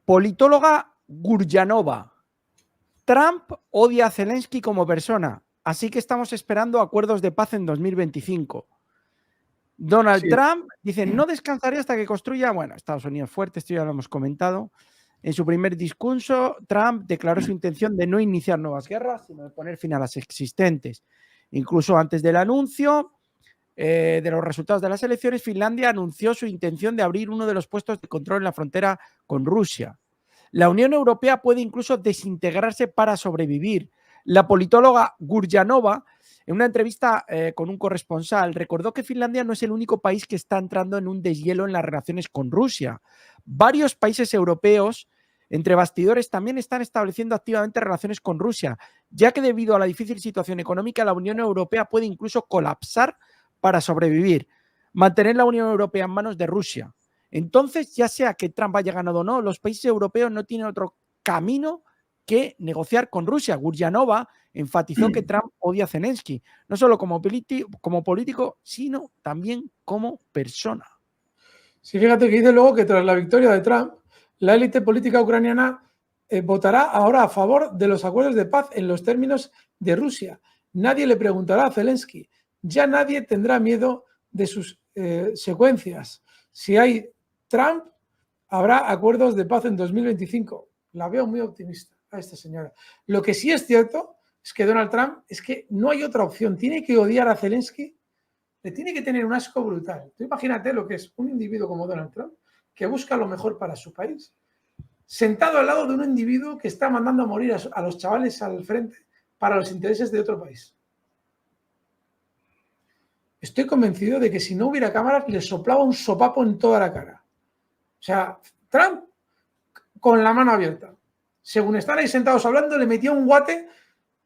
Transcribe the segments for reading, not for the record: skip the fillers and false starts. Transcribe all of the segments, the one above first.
Politóloga Gurjanova. Trump odia a Zelensky como persona, así que estamos esperando acuerdos de paz en 2025. Donald Trump dice, no descansaré hasta que construya, bueno, Estados Unidos fuerte, esto ya lo hemos comentado. En su primer discurso, Trump declaró su intención de no iniciar nuevas guerras, sino de poner fin a las existentes. Incluso antes del anuncio de los resultados de las elecciones, Finlandia anunció su intención de abrir uno de los puestos de control en la frontera con Rusia. La Unión Europea puede incluso desintegrarse para sobrevivir. La politóloga Gurjanova, en una entrevista con un corresponsal, recordó que Finlandia no es el único país que está entrando en un deshielo en las relaciones con Rusia. Varios países europeos, entre bastidores, también están estableciendo activamente relaciones con Rusia, ya que debido a la difícil situación económica, la Unión Europea puede incluso colapsar para sobrevivir. Mantener la Unión Europea en manos de Rusia. Entonces, ya sea que Trump haya ganado o no, los países europeos no tienen otro camino que negociar con Rusia. Gurjanova enfatizó que Trump odia a Zelensky, no solo como político, sino también como persona. Sí, fíjate que dice luego que tras la victoria de Trump, la élite política ucraniana votará ahora a favor de los acuerdos de paz en los términos de Rusia. Nadie le preguntará a Zelensky. Ya nadie tendrá miedo de sus secuencias. Si hay Trump, habrá acuerdos de paz en 2025. La veo muy optimista a esta señora. Lo que sí es cierto es que Donald Trump, es que no hay otra opción. Tiene que odiar a Zelensky, le tiene que tener un asco brutal. Tú imagínate lo que es un individuo como Donald Trump, que busca lo mejor para su país, sentado al lado de un individuo que está mandando a morir a los chavales al frente para los intereses de otro país. Estoy convencido de que si no hubiera cámaras, le soplaba un sopapo en toda la cara. O sea, Trump con la mano abierta. Según están ahí sentados hablando, le metía un guate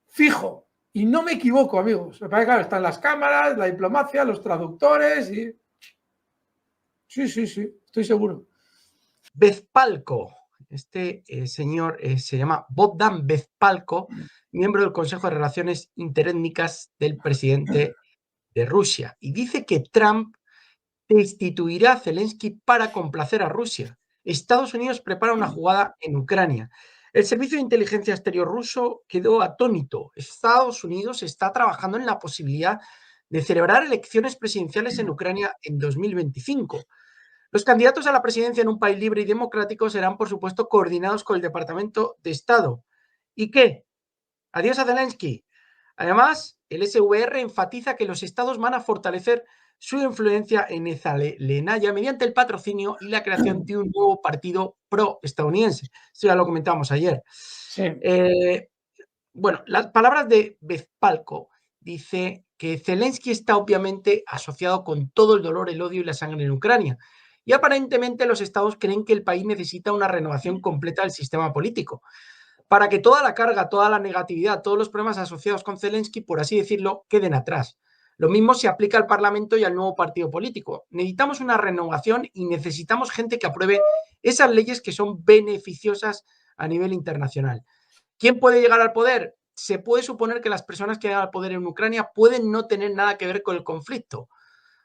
fijo. Y no me equivoco, amigos. Claro, están las cámaras, la diplomacia, los traductores y... Sí, estoy seguro. Vezpalko. Este señor se llama Bogdan Vezpalko, miembro del Consejo de Relaciones Interétnicas del presidente de Rusia. Y dice que Trump destituirá a Zelensky para complacer a Rusia. Estados Unidos prepara una jugada en Ucrania. El Servicio de Inteligencia Exterior ruso quedó atónito. Estados Unidos está trabajando en la posibilidad de celebrar elecciones presidenciales en Ucrania en 2025. Los candidatos a la presidencia en un país libre y democrático serán, por supuesto, coordinados con el Departamento de Estado. ¿Y qué? Adiós a Zelensky. Además, el SVR enfatiza que los estados van a fortalecer su influencia en Etzalenaya mediante el patrocinio y la creación de un nuevo partido pro-estadounidense. Esto ya lo comentábamos ayer. Sí. Bueno, las palabras de Vezpalko dice que Zelensky está obviamente asociado con todo el dolor, el odio y la sangre en Ucrania. Y aparentemente los estados creen que el país necesita una renovación completa del sistema político, para que toda la carga, toda la negatividad, todos los problemas asociados con Zelensky, por así decirlo, queden atrás. Lo mismo se aplica al Parlamento y al nuevo partido político. Necesitamos una renovación y necesitamos gente que apruebe esas leyes que son beneficiosas a nivel internacional. ¿Quién puede llegar al poder? Se puede suponer que las personas que llegan al poder en Ucrania pueden no tener nada que ver con el conflicto.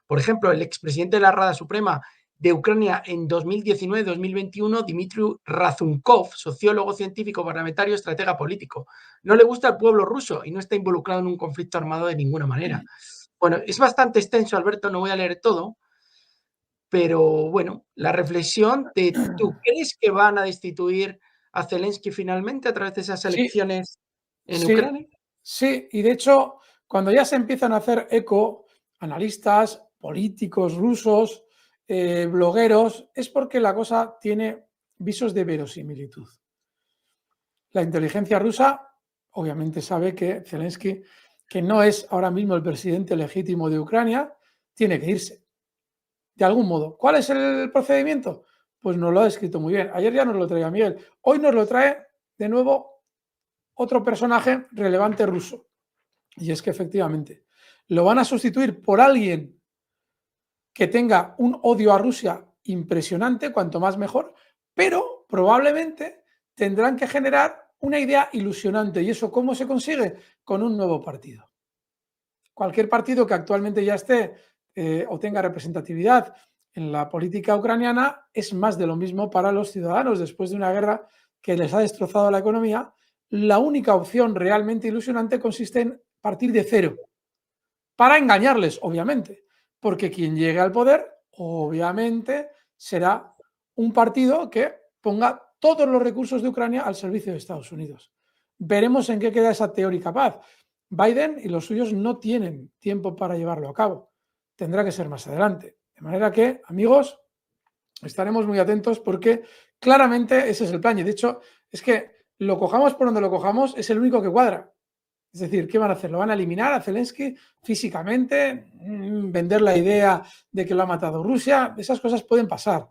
Por ejemplo, el expresidente de la Rada Suprema de Ucrania en 2019-2021, Dmitry Razunkov, sociólogo, científico, parlamentario, estratega político. No le gusta al pueblo ruso y no está involucrado en un conflicto armado de ninguna manera. Bueno, es bastante extenso, Alberto, no voy a leer todo, pero bueno, la reflexión de ¿tú crees que van a destituir a Zelensky finalmente a través de esas elecciones en Ucrania? Sí, y de hecho, cuando ya se empiezan a hacer eco analistas, políticos rusos, blogueros, es porque la cosa tiene visos de verosimilitud. La inteligencia rusa obviamente sabe que Zelensky, que no es ahora mismo el presidente legítimo de Ucrania, tiene que irse. De algún modo. ¿Cuál es el procedimiento? Pues nos lo ha descrito muy bien. Ayer ya nos lo traía Miguel. Hoy nos lo trae de nuevo otro personaje relevante ruso. Y es que efectivamente lo van a sustituir por alguien que tenga un odio a Rusia impresionante, cuanto más mejor, pero probablemente tendrán que generar una idea ilusionante. ¿Y eso cómo se consigue? Con un nuevo partido. Cualquier partido que actualmente ya esté o tenga representatividad en la política ucraniana es más de lo mismo para los ciudadanos. Después de una guerra que les ha destrozado la economía, la única opción realmente ilusionante consiste en partir de cero, para engañarles, obviamente, porque quien llegue al poder, obviamente, será un partido que ponga todos los recursos de Ucrania al servicio de Estados Unidos. Veremos en qué queda esa teórica paz. Biden y los suyos no tienen tiempo para llevarlo a cabo. Tendrá que ser más adelante. De manera que, amigos, estaremos muy atentos porque claramente ese es el plan. Y de hecho, es que lo cojamos por donde lo cojamos, es el único que cuadra. Es decir, ¿qué van a hacer? ¿Lo van a eliminar a Zelensky físicamente? ¿Vender la idea de que lo ha matado Rusia? Esas cosas pueden pasar.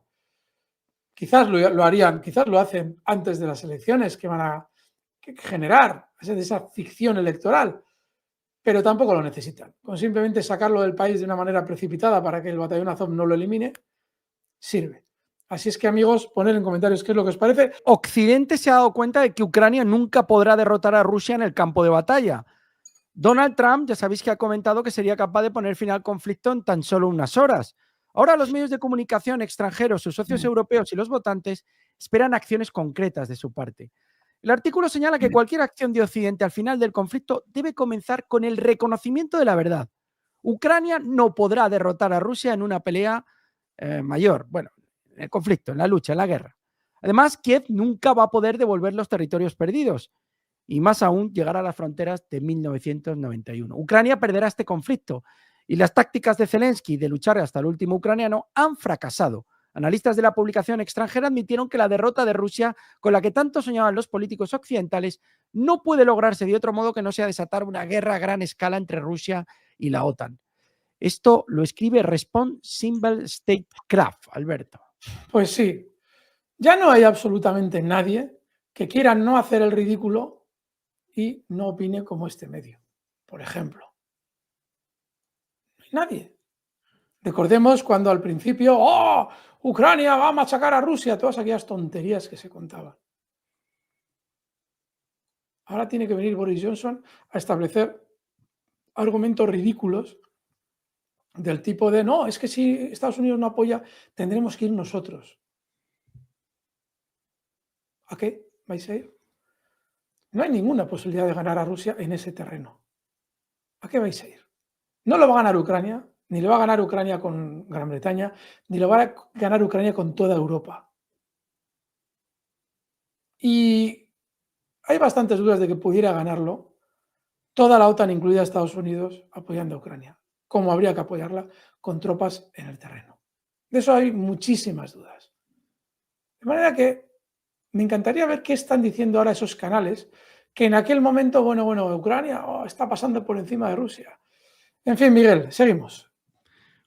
Quizás lo harían, quizás lo hacen antes de las elecciones que van a generar esa ficción electoral, pero tampoco lo necesitan. Con simplemente sacarlo del país de una manera precipitada para que el batallón Azov no lo elimine, sirve. Así es que, amigos, poned en comentarios qué es lo que os parece. Occidente se ha dado cuenta de que Ucrania nunca podrá derrotar a Rusia en el campo de batalla. Donald Trump, ya sabéis que ha comentado que sería capaz de poner fin al conflicto en tan solo unas horas. Ahora los medios de comunicación extranjeros, sus socios europeos y los votantes esperan acciones concretas de su parte. El artículo señala que cualquier acción de Occidente al final del conflicto debe comenzar con el reconocimiento de la verdad. Ucrania no podrá derrotar a Rusia en una pelea mayor, bueno, en el conflicto, en la lucha, en la guerra. Además, Kiev nunca va a poder devolver los territorios perdidos y más aún llegar a las fronteras de 1991. Ucrania perderá este conflicto y las tácticas de Zelensky de luchar hasta el último ucraniano han fracasado. Analistas de la publicación extranjera admitieron que la derrota de Rusia, con la que tanto soñaban los políticos occidentales, no puede lograrse de otro modo que no sea desatar una guerra a gran escala entre Rusia y la OTAN. Esto lo escribe Respond Symbol Statecraft, Alberto. Pues sí, ya no hay absolutamente nadie que quiera no hacer el ridículo y no opine como este medio, por ejemplo. No hay nadie. Recordemos cuando al principio, ¡oh! Ucrania va a machacar a Rusia, todas aquellas tonterías que se contaban. Ahora tiene que venir Boris Johnson a establecer argumentos ridículos del tipo de, no, es que si Estados Unidos no apoya, tendremos que ir nosotros. ¿A qué vais a ir? No hay ninguna posibilidad de ganar a Rusia en ese terreno. ¿A qué vais a ir? No lo va a ganar Ucrania, ni lo va a ganar Ucrania con Gran Bretaña, ni lo va a ganar Ucrania con toda Europa. Y hay bastantes dudas de que pudiera ganarlo toda la OTAN, incluida Estados Unidos, apoyando a Ucrania, como habría que apoyarla con tropas en el terreno. De eso hay muchísimas dudas. De manera que me encantaría ver qué están diciendo ahora esos canales que en aquel momento, bueno, Ucrania está pasando por encima de Rusia. En fin, Miguel, seguimos.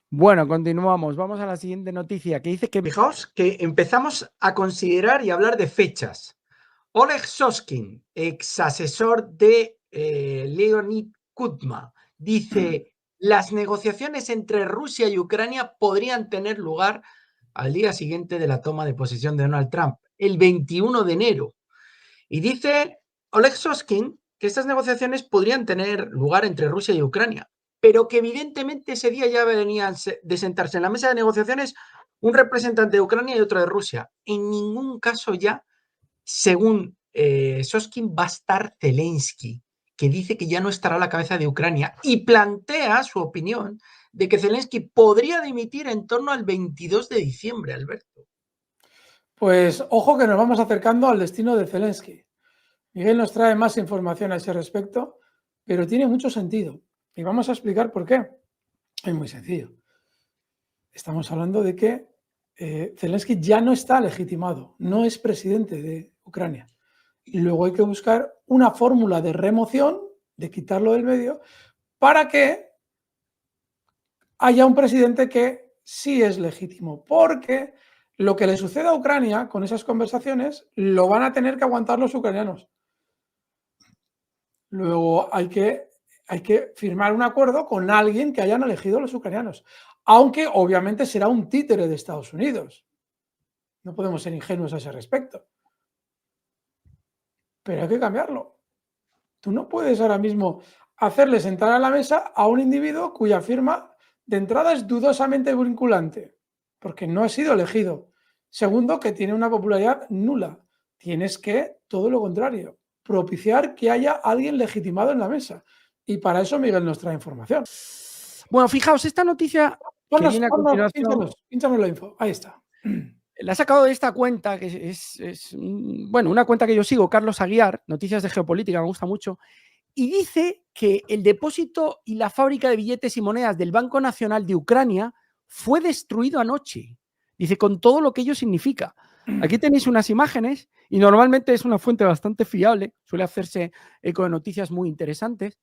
Bueno, continuamos. Vamos a la siguiente noticia que dice que... Fijaos que empezamos a considerar y hablar de fechas. Oleg Shoskin, ex asesor de Leonid Kutma, dice: las negociaciones entre Rusia y Ucrania podrían tener lugar al día siguiente de la toma de posesión de Donald Trump, el 21 de enero. Y dice Oleg Shoskin que estas negociaciones podrían tener lugar entre Rusia y Ucrania, pero que evidentemente ese día ya venían de sentarse en la mesa de negociaciones un representante de Ucrania y otro de Rusia. En ningún caso ya, según Shoskin, va a estar Zelensky, que dice que ya no estará a la cabeza de Ucrania y plantea su opinión de que Zelensky podría dimitir en torno al 22 de diciembre, Alberto. Pues ojo que nos vamos acercando al destino de Zelensky. Miguel nos trae más información a ese respecto, pero tiene mucho sentido. Y vamos a explicar por qué. Es muy sencillo. Estamos hablando de que Zelensky ya no está legitimado, no es presidente de Ucrania. Y luego hay que buscar una fórmula de remoción, de quitarlo del medio, para que haya un presidente que sí es legítimo. Porque lo que le suceda a Ucrania con esas conversaciones lo van a tener que aguantar los ucranianos. Luego hay que firmar un acuerdo con alguien que hayan elegido los ucranianos, aunque obviamente será un títere de Estados Unidos. No podemos ser ingenuos a ese respecto. Pero hay que cambiarlo. Tú no puedes ahora mismo hacerle sentar a la mesa a un individuo cuya firma de entrada es dudosamente vinculante. porque no ha sido elegido. Segundo, que tiene una popularidad nula. Tienes que, todo lo contrario, propiciar que haya alguien legitimado en la mesa. Y para eso Miguel nos trae información. Bueno, fijaos, esta noticia que viene a continuación Pínchanos la info. Ahí está. la he sacado de esta cuenta, que bueno, una cuenta que yo sigo, Carlos Aguiar, Noticias de Geopolítica, me gusta mucho, y dice que el depósito y la fábrica de billetes y monedas del Banco Nacional de Ucrania fue destruido anoche. Dice, con todo lo que ello significa. Aquí tenéis unas imágenes y normalmente es una fuente bastante fiable, suele hacerse eco de noticias muy interesantes.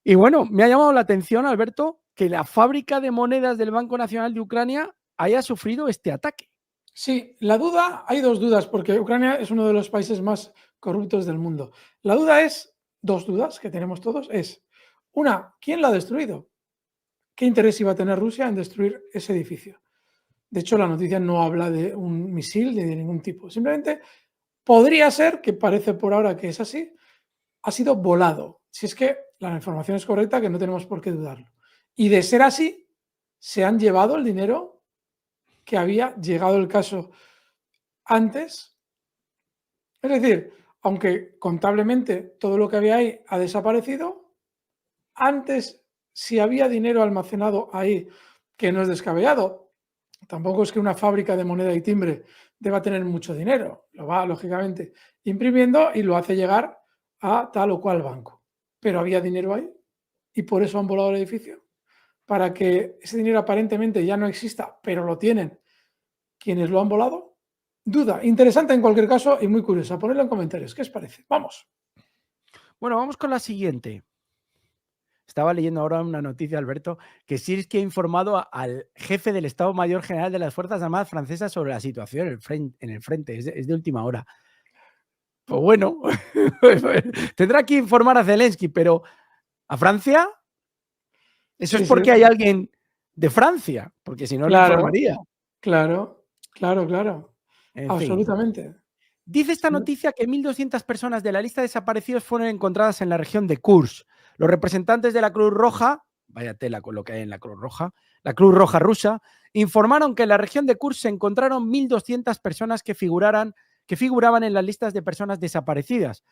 Y bueno, me ha llamado la atención, Alberto, que la fábrica de monedas del Banco Nacional de Ucrania haya sufrido este ataque. Sí, la duda, hay dos dudas, porque Ucrania es uno de los países más corruptos del mundo. La duda es, dos dudas que tenemos todos, es, una, ¿quién la ha destruido? ¿Qué interés iba a tener Rusia en destruir ese edificio? De hecho, la noticia no habla de un misil ni de ningún tipo. Simplemente podría ser, que parece por ahora que es así, ha sido volado. Si es que la información es correcta, que no tenemos por qué dudarlo. Y de ser así, se han llevado el dinero que había llegado el caso antes. Es decir, aunque contablemente todo lo que había ahí ha desaparecido, antes, si había dinero almacenado ahí, que no es descabellado, tampoco es que una fábrica de moneda y timbre deba tener mucho dinero, lo va lógicamente imprimiendo y lo hace llegar a tal o cual banco. Pero había dinero ahí y por eso han volado el edificio, para que ese dinero aparentemente ya no exista, pero lo tienen quienes lo han volado. Duda, interesante en cualquier caso y muy curiosa. Ponedlo en comentarios, ¿qué os parece? Vamos. Bueno, vamos con la siguiente. Estaba leyendo ahora una noticia, Alberto, que Sirski ha informado al jefe del Estado Mayor General de las Fuerzas Armadas francesas sobre la situación en el frente. Es de última hora. Pues bueno, tendrá que informar a Zelensky, pero ¿a Francia? Eso es porque hay alguien de Francia, porque si no, le informaría. Claro. En Absolutamente. Fin. Dice esta noticia que 1.200 personas de la lista de desaparecidos fueron encontradas en la región de Kursk. Los representantes de la Cruz Roja, vaya tela con lo que hay en la Cruz Roja rusa, informaron que en la región de Kursk se encontraron 1.200 personas que figuraban en las listas de personas desaparecidas.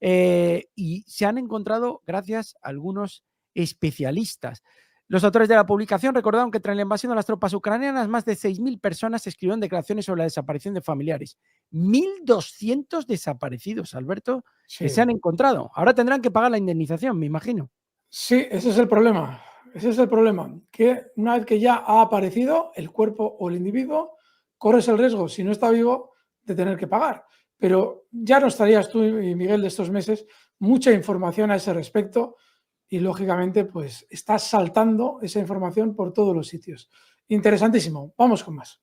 Y se han encontrado gracias a algunos especialistas. Los autores de la publicación recordaron que tras la invasión de las tropas ucranianas, más de 6.000 personas escribieron declaraciones sobre la desaparición de familiares. 1.200 desaparecidos, Alberto, que se han encontrado. Ahora tendrán que pagar la indemnización, me imagino. Sí, ese es el problema. Que una vez que ya ha aparecido el cuerpo o el individuo, corres el riesgo, si no está vivo, de tener que pagar. Pero ya nos traías tú y Miguel de estos meses mucha información a ese respecto. Y lógicamente, pues estás saltando esa información por todos los sitios. Interesantísimo. Vamos con más.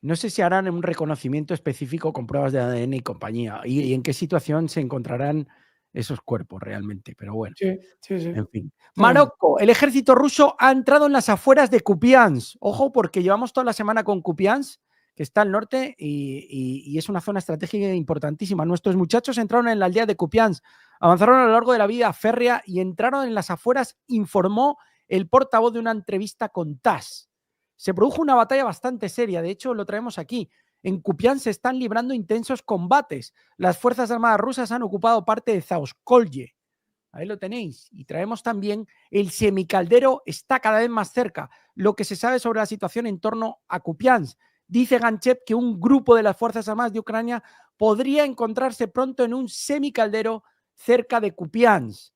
No sé si harán un reconocimiento específico con pruebas de ADN y compañía y en qué situación se encontrarán esos cuerpos realmente, pero bueno. Sí. En fin. Marocco, el ejército ruso ha entrado en las afueras de Kupiansk. Ojo, porque llevamos toda la semana con Kupiansk, que está al norte y es una zona estratégica importantísima. Nuestros muchachos entraron en la aldea de Kupiansk, avanzaron a lo largo de la vía férrea y entraron en las afueras, informó el portavoz de una entrevista con TASS. Se produjo una batalla bastante seria, de hecho lo traemos aquí. En Kupiansk se están librando intensos combates. Las Fuerzas Armadas rusas han ocupado parte de Zaoskolye. Ahí lo tenéis. Y traemos también el semicaldero está cada vez más cerca. Lo que se sabe sobre la situación en torno a Kupiansk. Dice Ganchev que un grupo de las Fuerzas Armadas de Ucrania podría encontrarse pronto en un semicaldero cerca de Kupiansk.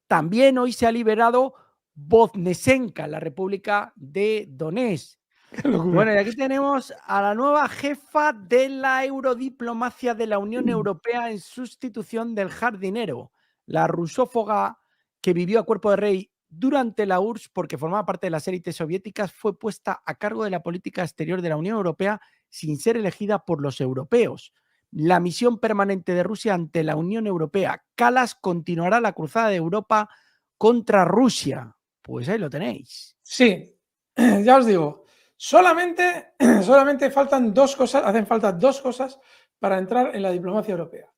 También hoy se ha liberado Voznesenka, la República de Donetsk. Bueno, y aquí tenemos a la nueva jefa de la eurodiplomacia de la Unión Europea en sustitución del jardinero, la rusófoga que vivió a cuerpo de rey durante la URSS porque formaba parte de las élites soviéticas, fue puesta a cargo de la política exterior de la Unión Europea sin ser elegida por los europeos. La misión permanente de Rusia ante la Unión Europea, Kallas, continuará la cruzada de Europa contra Rusia. Pues ahí lo tenéis. Sí, ya os digo, solamente hacen falta dos cosas para entrar en la diplomacia europea.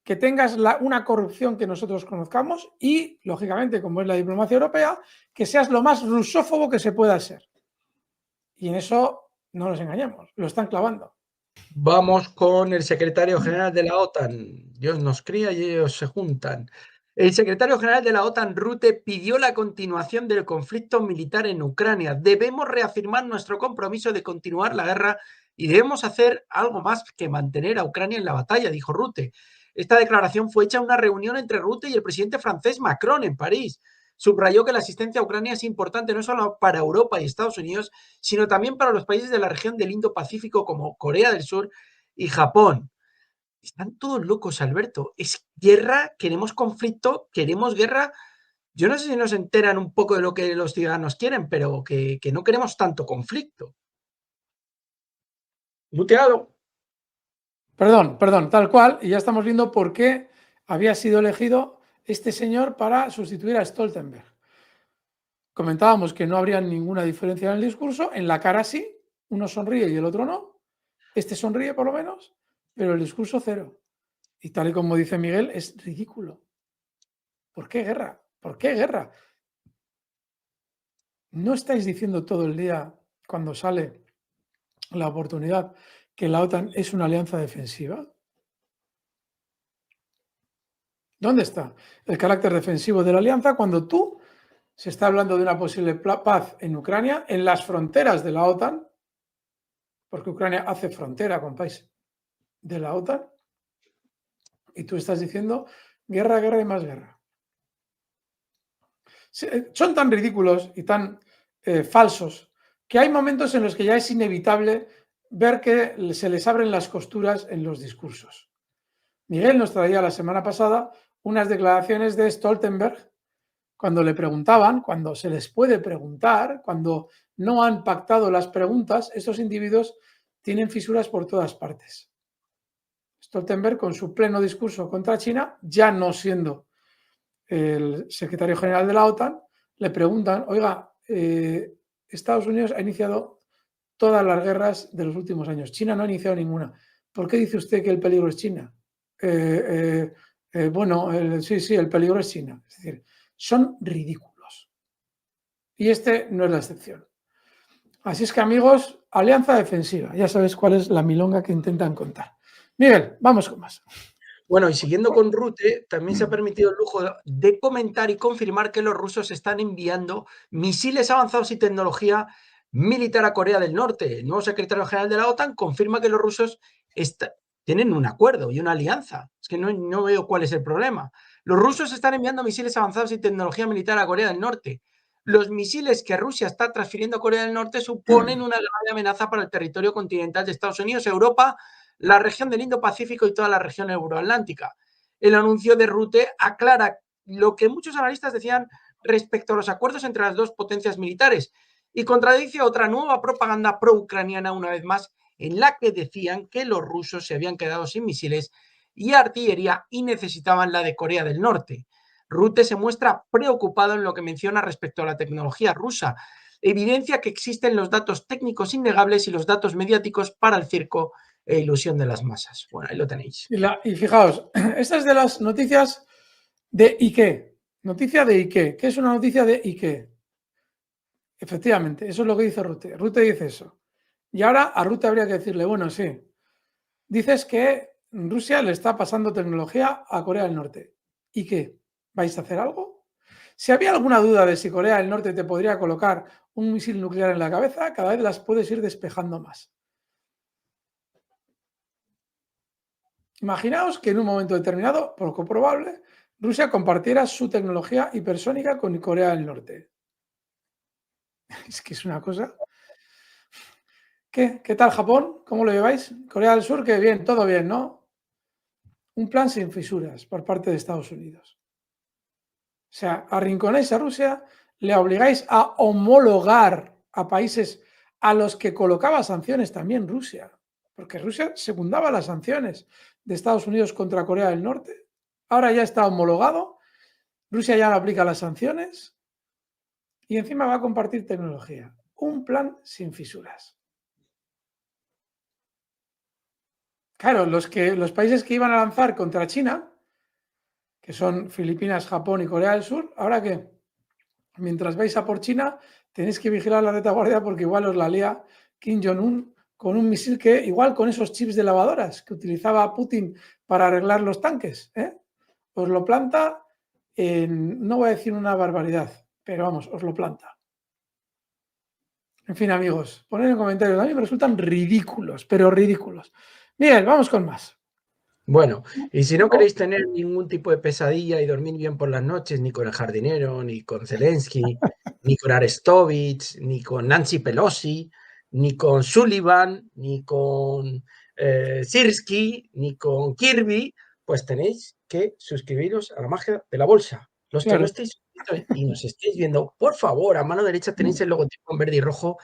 Que tengas una corrupción que nosotros conozcamos y, lógicamente, como es la diplomacia europea, que seas lo más rusófobo que se pueda ser. Y en eso no nos engañemos, lo están clavando. Vamos con el secretario general de la OTAN. Dios nos cría y ellos se juntan. El secretario general de la OTAN, Rutte, pidió la continuación del conflicto militar en Ucrania. Debemos reafirmar nuestro compromiso de continuar la guerra y debemos hacer algo más que mantener a Ucrania en la batalla, dijo Rutte. Esta declaración fue hecha en una reunión entre Rutte y el presidente francés Macron en París. Subrayó que la asistencia a Ucrania es importante no solo para Europa y Estados Unidos, sino también para los países de la región del Indo-Pacífico como Corea del Sur y Japón. Están todos locos, Alberto. Es guerra, queremos conflicto, queremos guerra. Yo no sé si nos enteran un poco de lo que los ciudadanos quieren, pero que no queremos tanto conflicto. Muteado. Perdón, tal cual. Y ya estamos viendo por qué había sido elegido este señor para sustituir a Stoltenberg. Comentábamos que no habría ninguna diferencia en el discurso. En la cara sí, uno sonríe y el otro no. Este sonríe por lo menos, pero el discurso cero. Y tal y como dice Miguel, es ridículo. ¿Por qué guerra? ¿Por qué guerra? ¿No estáis diciendo todo el día, cuando sale la oportunidad, que la OTAN es una alianza defensiva? ¿Dónde está el carácter defensivo de la alianza cuando se está hablando de una posible paz en Ucrania, en las fronteras de la OTAN, porque Ucrania hace frontera con países de la OTAN, y tú estás diciendo guerra, guerra y más guerra? Son tan ridículos y tan falsos que hay momentos en los que ya es inevitable ver que se les abren las costuras en los discursos. Miguel nos traía la semana pasada unas declaraciones de Stoltenberg cuando le preguntaban, cuando se les puede preguntar, cuando no han pactado las preguntas, estos individuos tienen fisuras por todas partes. Stoltenberg, con su pleno discurso contra China, ya no siendo el secretario general de la OTAN, le preguntan, oiga, Estados Unidos ha iniciado todas las guerras de los últimos años. China no ha iniciado ninguna. ¿Por qué dice usted que el peligro es China? Bueno, sí, el peligro es China. Es decir, son ridículos. Y este no es la excepción. Así es que, amigos, alianza defensiva. Ya sabes cuál es la milonga que intentan contar. Miguel, vamos con más. Bueno, y siguiendo con Rutte, también se ha permitido el lujo de comentar y confirmar que los rusos están enviando misiles avanzados y tecnología militar a Corea del Norte. El nuevo secretario general de la OTAN confirma que los rusos tienen un acuerdo y una alianza. Es que no veo cuál es el problema. Los rusos están enviando misiles avanzados y tecnología militar a Corea del Norte. Los misiles que Rusia está transfiriendo a Corea del Norte suponen una grave amenaza para el territorio continental de Estados Unidos, Europa, la región del Indo-Pacífico y toda la región euroatlántica. El anuncio de Rutte aclara lo que muchos analistas decían respecto a los acuerdos entre las dos potencias militares y contradice otra nueva propaganda pro-ucraniana una vez más en la que decían que los rusos se habían quedado sin misiles y artillería y necesitaban la de Corea del Norte. Rutte se muestra preocupado en lo que menciona respecto a la tecnología rusa. Evidencia que existen los datos técnicos innegables y los datos mediáticos para el circo e ilusión de las masas. Bueno, ahí lo tenéis. Y fijaos, esta es de las noticias de Ike. Noticia de Ike. ¿Qué es una noticia de Ike? Efectivamente, eso es lo que dice Rutte. Rutte dice eso. Y ahora a Rutte habría que decirle, bueno, sí, dices que Rusia le está pasando tecnología a Corea del Norte. ¿Y qué? ¿Vais a hacer algo? Si había alguna duda de si Corea del Norte te podría colocar un misil nuclear en la cabeza, cada vez las puedes ir despejando más. Imaginaos que en un momento determinado, poco probable, Rusia compartiera su tecnología hipersónica con Corea del Norte. Es que es una cosa. ¿Qué tal Japón? ¿Cómo lo lleváis? Corea del Sur, que bien, todo bien, ¿no? Un plan sin fisuras por parte de Estados Unidos. O sea, arrinconáis a Rusia, le obligáis a homologar a países a los que colocaba sanciones también Rusia, porque Rusia secundaba las sanciones de Estados Unidos contra Corea del Norte. Ahora ya está homologado, Rusia ya no aplica las sanciones y encima va a compartir tecnología. Un plan sin fisuras. Claro, los países que iban a lanzar contra China, que son Filipinas, Japón y Corea del Sur, ¿ahora qué? Mientras vais a por China, tenéis que vigilar la retaguardia porque igual os la lía Kim Jong-un con un misil que, igual con esos chips de lavadoras que utilizaba Putin para arreglar los tanques, os lo planta no voy a decir una barbaridad, pero vamos, os lo planta. En fin, amigos, poned en comentarios. A mí me resultan ridículos, pero ridículos. Miguel, vamos con más. Bueno, y si no queréis tener ningún tipo de pesadilla y dormir bien por las noches, ni con el jardinero, ni con Zelensky, ni con Arestovich, ni con Nancy Pelosi, ni con Sullivan, ni con Sirski, ni con Kirby, pues tenéis que suscribiros a la magia de la bolsa. Los que no estéis suscritos y nos estéis viendo, por favor, a mano derecha tenéis el logotipo en verde y rojo